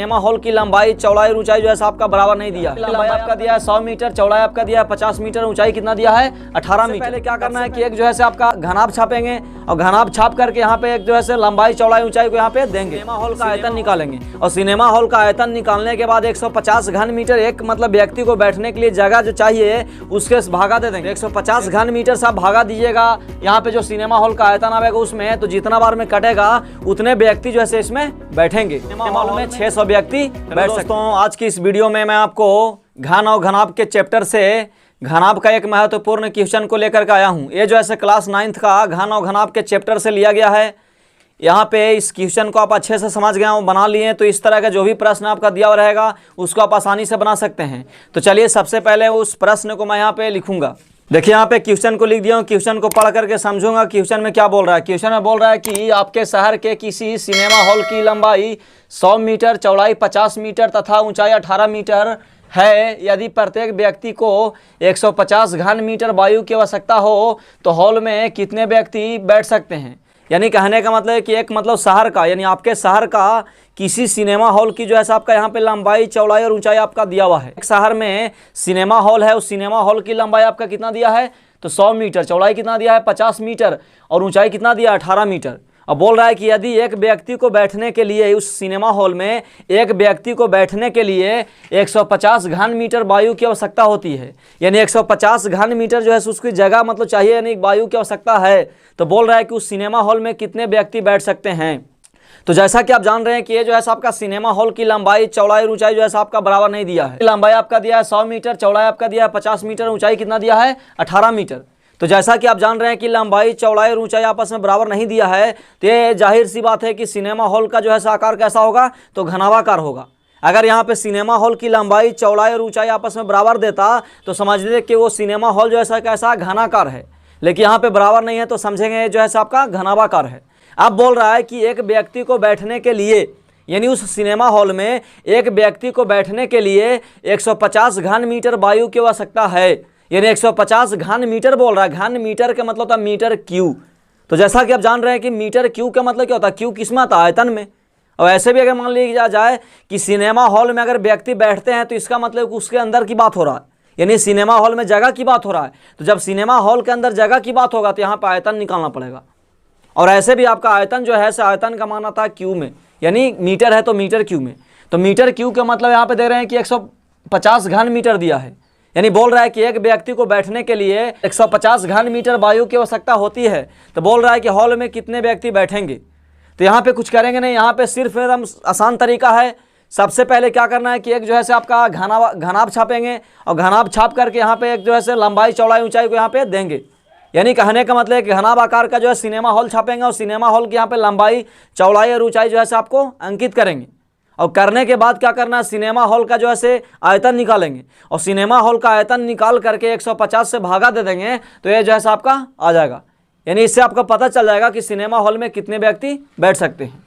Cinema hall की लंबाई चौड़ाई और ऊंचाई जो है आपका बराबर नहीं दिया। लंबाई आपका दिया है 100 मीटर, चौड़ाई आपका दिया है 50 मीटर, ऊंचाई कितना दिया है 18 मीटर। पहले क्या करना है कि एक जो है आपका घनाभ छापेंगे और घनाभ छाप करके यहाँ पे एक जो है लंबाई चौड़ाई ऊंचाई को यहाँ पे देंगे। सिनेमा हॉल का आयतन निकालेंगे और सिनेमा हॉल का आयतन निकालने के बाद 150 घन मीटर एक मतलब व्यक्ति को बैठने के लिए जगह जो चाहिए उसके भागा दे देंगे। 150 घन मीटर से आप भागा दीजिएगा यहाँ पे जो सिनेमा हॉल का आयतन आएगा उसमें, तो जितना बार में कटेगा उतने व्यक्ति जो है इसमें बैठेंगे। सिनेमा हॉल में 600 व्यक्ति बैठ सकते हैं। आज की इस वीडियो में मैं आपको घन और घनाभ के चैप्टर से घनाभ का एक महत्वपूर्ण क्वेश्चन को लेकर के आया हूँ। ये जो है क्लास 9th का घन और घनाभ के चैप्टर से लिया गया है। यहाँ पे इस क्वेश्चन को आप अच्छे से समझ गए हो, बना लिए, तो इस तरह का जो भी प्रश्न आपका दिया हुआ रहेगा उसको आप आसानी से बना सकते हैं। तो चलिए सबसे पहले उस प्रश्न को मैं यहाँ पे लिखूंगा। देखिए यहाँ पे क्वेश्चन को लिख दिया हूँ, क्वेश्चन को पढ़ करके समझूंगा क्वेश्चन में क्या बोल रहा है। क्वेश्चन में बोल रहा है कि आपके शहर के किसी सिनेमा हॉल की लंबाई 100 मीटर, चौड़ाई 50 मीटर तथा ऊंचाई 18 मीटर है। यदि प्रत्येक व्यक्ति को 150 घन मीटर वायु की आवश्यकता हो तो हॉल में कितने व्यक्ति बैठ सकते हैं। यानी कहने का मतलब है कि एक मतलब शहर का, यानी आपके शहर का किसी सिनेमा हॉल की जो है आपका यहाँ पे लंबाई चौड़ाई और ऊंचाई आपका दिया हुआ है। एक शहर में सिनेमा हॉल है, उस सिनेमा हॉल की लंबाई आपका कितना दिया है तो 100 मीटर, चौड़ाई कितना दिया है 50 मीटर और ऊंचाई कितना दिया है 18 मीटर। अब बोल रहा है कि यदि एक व्यक्ति को बैठने के लिए उस सिनेमा हॉल में एक व्यक्ति को बैठने के लिए 150 घन मीटर वायु की आवश्यकता होती है, यानी 150 घन मीटर जो है उसकी जगह मतलब चाहिए, यानी वायु की आवश्यकता है, तो बोल रहा है कि उस सिनेमा हॉल में कितने व्यक्ति बैठ सकते हैं। तो जैसा कि आप जान रहे हैं कि ये जो है आपका सिनेमा हॉल की लंबाई चौड़ाई और ऊंचाई जो है आपका बराबर नहीं दिया है। लंबाई आपका दिया है 100 मीटर, चौड़ाई आपका दिया है 50 मीटर, ऊंचाई कितना दिया है 18 मीटर। तो जैसा कि आप जान रहे हैं कि लंबाई चौड़ाई और ऊंचाई आपस में बराबर नहीं दिया है, तो ये जाहिर सी बात है कि सिनेमा हॉल का जो है आकार कैसा होगा तो घनाभाकार होगा। अगर यहाँ पे सिनेमा हॉल की लंबाई चौड़ाई और ऊंचाई आपस में बराबर देता तो समझ लीजिए कि वो सिनेमा हॉल जो है कैसा घनाकार है, लेकिन यहाँ पे बराबर नहीं है तो समझेंगे जो है आपका घनाभाकार है। अब बोल रहा है कि एक व्यक्ति को बैठने के लिए, यानी उस सिनेमा हॉल में एक व्यक्ति को बैठने के लिए 150 घन मीटर वायु की आवश्यकता है, यानी 150 घन मीटर बोल रहा है। घन मीटर का मतलब होता है मीटर क्यू। तो जैसा कि आप जान रहे हैं कि मीटर क्यू का मतलब क्या होता है, क्यू किस में आता है आयतन में। और ऐसे भी अगर मान लिया जाए कि सिनेमा हॉल में अगर व्यक्ति बैठते हैं तो इसका मतलब उसके अंदर की बात हो रहा है, यानी सिनेमा हॉल में जगह की बात हो रहा है। तो जब सिनेमा हॉल के अंदर जगह की बात होगा तो यहाँ पर आयतन निकालना पड़ेगा। और ऐसे भी आपका आयतन जो है आयतन का मान आता है क्यू में, यानी मीटर है तो मीटर क्यू में। तो मीटर क्यू का मतलब यहाँ पे दे रहे हैं कि 150 घन मीटर दिया है, यानी बोल रहा है कि एक व्यक्ति को बैठने के लिए 150 घन मीटर वायु की आवश्यकता होती है। तो बोल रहा है कि हॉल में कितने व्यक्ति बैठेंगे। तो यहाँ पे कुछ करेंगे नहीं, यहाँ पे सिर्फ एकदम आसान तरीका है। सबसे पहले क्या करना है कि एक जो है आपका घनाभ छापेंगे और घनाभ छाप करके यहाँ पे एक जो है लंबाई चौड़ाई ऊंचाई को यहाँ पे देंगे। यानी कहने का मतलब है कि घनाभ आकार का जो है सिनेमा हॉल छापेंगे और सिनेमा हॉल की यहाँ पे लंबाई चौड़ाई और ऊंचाई जो है आपको अंकित करेंगे। और करने के बाद क्या करना है, सिनेमा हॉल का जो है आयतन निकालेंगे और सिनेमा हॉल का आयतन निकाल करके 150 से भागा दे देंगे तो ये जो है आपका आ जाएगा। यानी इससे आपको पता चल जाएगा कि सिनेमा हॉल में कितने व्यक्ति बैठ सकते हैं।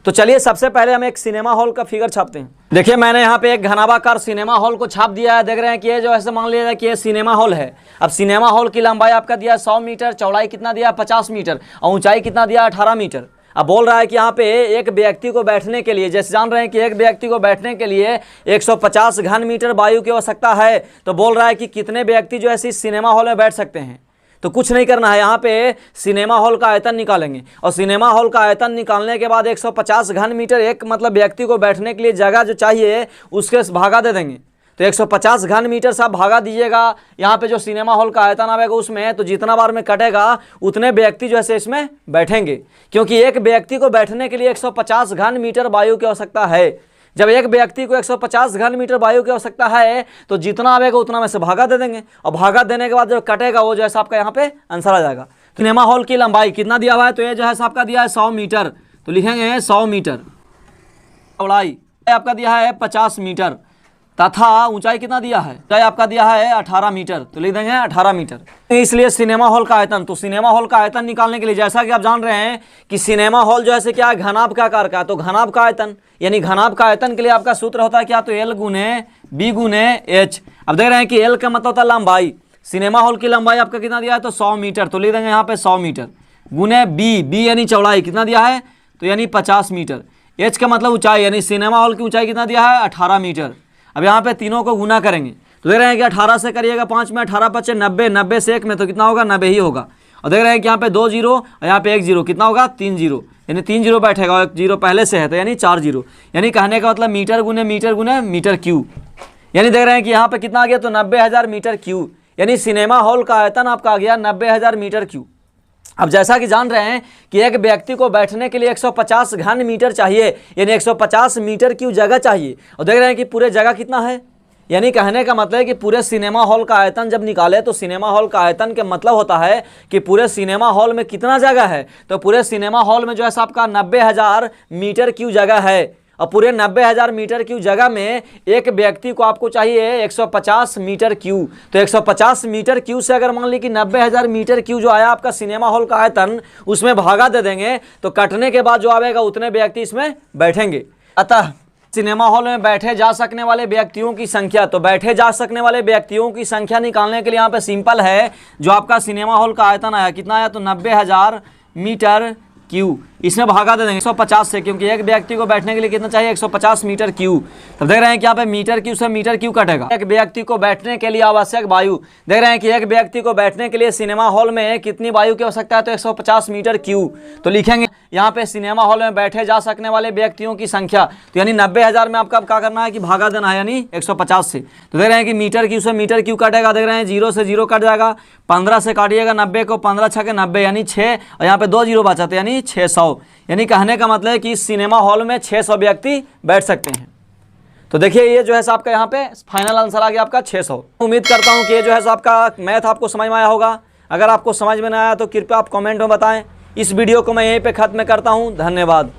तो चलिए सबसे पहले हम एक सिनेमा हॉल का फिगर छापते हैं। देखिए मैंने यहाँ पे एक घनाभाकार सिनेमा हॉल को छाप दिया है। देख रहे हैं कि ये जो है मान लिया जाए कि ये सिनेमा हॉल है। अब सिनेमा हॉल की लंबाई आपका दिया है 100 मीटर, चौड़ाई कितना दिया है 50 मीटर और ऊंचाई कितना दिया है 18 मीटर। अब बोल रहा है कि यहाँ पे एक व्यक्ति को बैठने के लिए, जैसे जान रहे हैं कि एक व्यक्ति को बैठने के लिए 150 घन मीटर वायु की आवश्यकता है, तो बोल रहा है कि कितने व्यक्ति जो है इस सिनेमा हॉल में बैठ सकते हैं। तो कुछ नहीं करना है, यहाँ पे सिनेमा हॉल का आयतन निकालेंगे और सिनेमा हॉल का आयतन निकालने के बाद 150 घन मीटर एक मतलब व्यक्ति को बैठने के लिए जगह जो चाहिए उसके भागा दे देंगे। तो 150 घन मीटर से आप भागा दीजिएगा यहाँ पे जो सिनेमा हॉल का आयतन आएगा उसमें, तो जितना बार में कटेगा उतने व्यक्ति जो है इसमें बैठेंगे, क्योंकि एक व्यक्ति को बैठने के लिए 150 घन मीटर वायु की आवश्यकता है। जब एक व्यक्ति को 150 घन मीटर वायु की आवश्यकता है तो जितना आएगा उतना में से भागा दे देंगे और भागा देने के बाद जो कटेगा वो जो है आपका यहाँ पे आंसर आ जाएगा। सिनेमा हॉल की लंबाई कितना दिया हुआ है, तो ये जो है आपका दिया है 100 मीटर, तो लिखेंगे 100 मीटर। चौड़ाई आपका दिया है 50 मीटर तथा ऊंचाई कितना दिया है, ऊंचाई आपका दिया है 18 मीटर, तो लिख देंगे 18 मीटर। इसलिए सिनेमा हॉल का आयतन, तो सिनेमा हॉल का आयतन निकालने के लिए जैसा कि आप जान रहे हैं कि सिनेमा हॉल जो है क्या है घनाभ का आकार का, तो घनाभ का आयतन, यानी घनाभ का आयतन के लिए आपका सूत्र होता है क्या, तो L गुने B गुने H। अब देख रहे हैं कि L का मतलब होता है लंबाई, सिनेमा हॉल की लंबाई आपका कितना दिया है तो 100 मीटर, तो लिख देंगे यहाँ पे 100 मीटर गुने B यानी चौड़ाई कितना दिया है तो यानी 50 मीटर। एच का मतलब ऊंचाई, यानी सिनेमा हॉल की ऊंचाई कितना दिया है 18 मीटर। अब यहाँ पे तीनों को गुना करेंगे तो देख रहे हैं कि 18 से करिएगा 5 में, 18 5 90, 90 से 1 में तो कितना होगा 90 ही होगा। और देख रहे हैं कि यहाँ पे 2 जीरो और यहाँ पे 1 जीरो, कितना होगा 3 जीरो, यानी 3 जीरो बैठेगा और 1 जीरो पहले से है तो यानी 4 जीरो, यानी कहने का मतलब मीटर गुने मीटर क्यू, यानी देख रहे हैं कि यहाँ पे कितना आ गया तो 90,000 मीटर क्यू, यानी सिनेमा हॉल का आयतन आपका आ गया 90,000 मीटर क्यू। अब जैसा कि जान रहे हैं कि एक व्यक्ति को बैठने के लिए 150 घन मीटर चाहिए, यानी 150 मीटर क्यू जगह चाहिए। और देख रहे हैं कि पूरे जगह कितना है, यानी कहने का मतलब है कि पूरे सिनेमा हॉल का आयतन जब निकाले तो सिनेमा हॉल का आयतन के मतलब होता है कि पूरे सिनेमा हॉल में कितना जगह है, तो पूरे सिनेमा हॉल में जो है आपका 90,000 मीटर क्यू जगह है। और पूरे 90,000 मीटर क्यू जगह में एक व्यक्ति को आपको चाहिए 150 मीटर क्यू, तो 150 मीटर क्यू से अगर मान ली कि 90,000 मीटर क्यू जो आया आपका सिनेमा हॉल का आयतन, उसमें भागा दे देंगे तो कटने के बाद जो आएगा उतने व्यक्ति इसमें बैठेंगे। अतः सिनेमा हॉल में बैठे जा सकने वाले व्यक्तियों की संख्या, तो बैठे जा सकने वाले व्यक्तियों की संख्या निकालने के लिए यहाँ पे सिंपल है, जो आपका सिनेमा हॉल का आयतन आया कितना आया तो 90,000 मीटर क्यू, इसमें भागा दे देंगे 150 से, क्योंकि एक व्यक्ति को बैठने के लिए कितना चाहिए 150 मीटर क्यू। तब देख रहे हैं कि यहाँ पे मीटर क्यू से मीटर क्यू कटेगा। एक व्यक्ति को बैठने के लिए आवश्यक वायु, देख रहे हैं कि एक व्यक्ति को बैठने के लिए सिनेमा हॉल में कितनी वायु की आवश्यकता है तो 150 मीटर क्यू, तो लिखेंगे यहाँ पे सिनेमा हॉल में बैठे जा सकने वाले व्यक्तियों की संख्या, तो यानी 90,000 में आपका क्या करना है कि भागा देना है, यानी 150 से। तो देख रहे हैं कि मीटर क्यू से मीटर क्यू कटेगा, देख रहे हैं 0 से 0 कट जाएगा, 15 से काटिएगा 90 को, 15 छके 90 यानी 6, और यहाँ पे 2 जीरो बचा तो यानी 600, यानी कहने का मतलब है कि इस सिनेमा हॉल में 600 व्यक्ति बैठ सकते हैं। तो देखिए ये जो है आपका यहाँ पे फाइनल आंसर आ गया आपका 600। उम्मीद करता हूँ कि ये जो है आपका मैथ आपको समझ में आया होगा। अगर आपको समझ में नहीं आया तो कृपया आप कमेंट में बताएं। इस वीडियो को मैं यहीं पे खत्म करता हूँ। धन्यवाद।